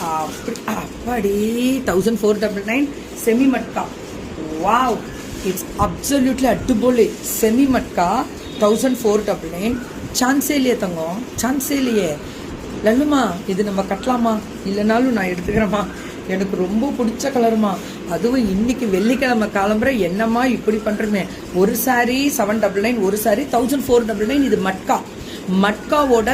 அப்படி 1499 semi matka. Wow, it's absolutely அட்டுபோலி. Semi matka 1499. சான்ஸே இல்லையே தங்கம், சான்ஸே இல்லையே. லல்லுமா இது நம்ம கட்டலாமா? இல்லைனாலும் நான் எடுத்துக்கிறேம்மா, எனக்கு ரொம்ப பிடிச்ச கலருமா. அதுவும் இன்னைக்கு வெள்ளிக்கிழமை காலம்புற என்னம்மா இப்படி பண்ணுறமே. ஒரு சாரீ 799, ஒரு சாரீ 1499. இது மட்கா, மட்காவோட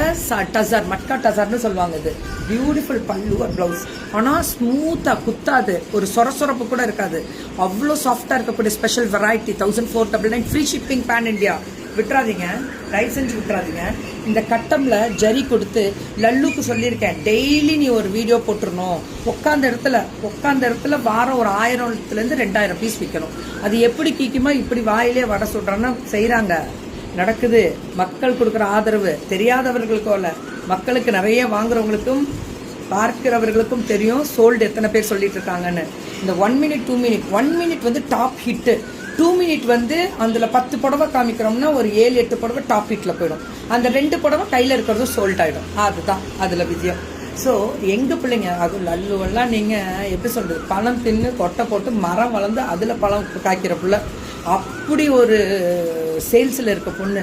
டசர், மட்கா டசர்னு சொல்லுவாங்க. இது பியூட்டிஃபுல் பல்லு ப்ளவுஸ். ஆனால் ஸ்மூத்தாக குத்தாது, ஒரு சொரசொரப்பு கூட இருக்காது. அவ்வளோ சாஃப்டாக இருக்கக்கூடிய special variety 1499. Free shipping pan India. விட்டுறாதீங்க, தயவு செஞ்சு விட்டுறாதீங்க. இந்த கட்டம்ல ஜரி கொடுத்து லல்லுக்கு சொல்லியிருக்கேன், டெய்லி நீ ஒரு வீடியோ போட்டுருணும். உட்காந்த இடத்துல வாரம் ஒரு 1000லேருந்து 2000 பீஸ் விற்கணும். அது எப்படி கீக்குமா இப்படி வாயிலே வடை சொல்கிறான்னு செய்கிறாங்க, நடக்குது. மக்கள் கொடுக்குற ஆதரவு தெரியாதவர்களுக்கும் இல்லை, மக்களுக்கு நிறைய வாங்குறவங்களுக்கும் பார்க்கிறவர்களுக்கும் தெரியும் சோல்டு எத்தனை பேர் சொல்லிட்டு இருக்காங்கன்னு. இந்த 1 மினிட் 2 மினிட், 1 மினிட் வந்து டாப் ஹிட்டு, 2 மினிட் வந்து அதில் 10 புடவை காமிக்கிறோம்னா ஒரு 7-8 புடவை டாப் ஹிட்டில் போயிடும். அந்த 2 புடவை கையில் இருக்கிறதும் சோல்ட் ஆகிடும். அதுதான் அதில் விஜயம். ஸோ எங்கள் பிள்ளைங்க அதுவும் லல்லுவெல்லாம் நீங்கள் எப்படி சொல்கிறது, பழம் தின்னு கொட்டை போட்டு மரம் வளர்ந்து அதில் பழம் காய்க்கிற பிள்ளை. அப்படி ஒரு சேல்ஸில் இருக்க பொண்ணு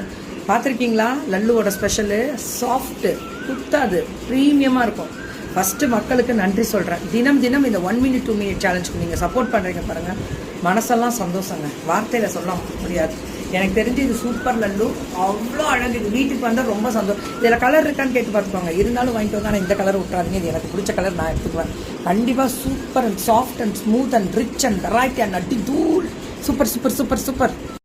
பார்த்துருக்கீங்களா? லல்லுவோட ஸ்பெஷலு சாஃப்ட்டு, குத்தாது, ப்ரீமியமாக இருக்கும். ஃபஸ்ட்டு மக்களுக்கு நன்றி சொல்கிறேன். தினம் தினம் இந்த 1 மினிட் 2 மினிட் சேலஞ்சுக்கு நீங்கள் சப்போர்ட் பண்ணுறீங்க பாருங்கள், மனசெல்லாம் சந்தோஷங்க, வார்த்தையில் சொல்ல முடியாது. எனக்கு தெரிஞ்சு இது சூப்பர் லல்லு, அவ்வளோ அழகு. இது வீட்டுக்கு வந்தால் ரொம்ப சந்தோஷம். இதில் கலர் இருக்கான்னு கேட்டு பார்த்துக்கோங்க, இருந்தாலும் வாங்கிக்கோங்க. ஆனால் இந்த கலர் விட்றாதீங்க, இது எனக்கு பிடிச்ச கலர், நான் எடுத்துக்குவேன் கண்டிப்பாக. Super and soft and smooth and rich and variety and அடி தூள். Super super super super.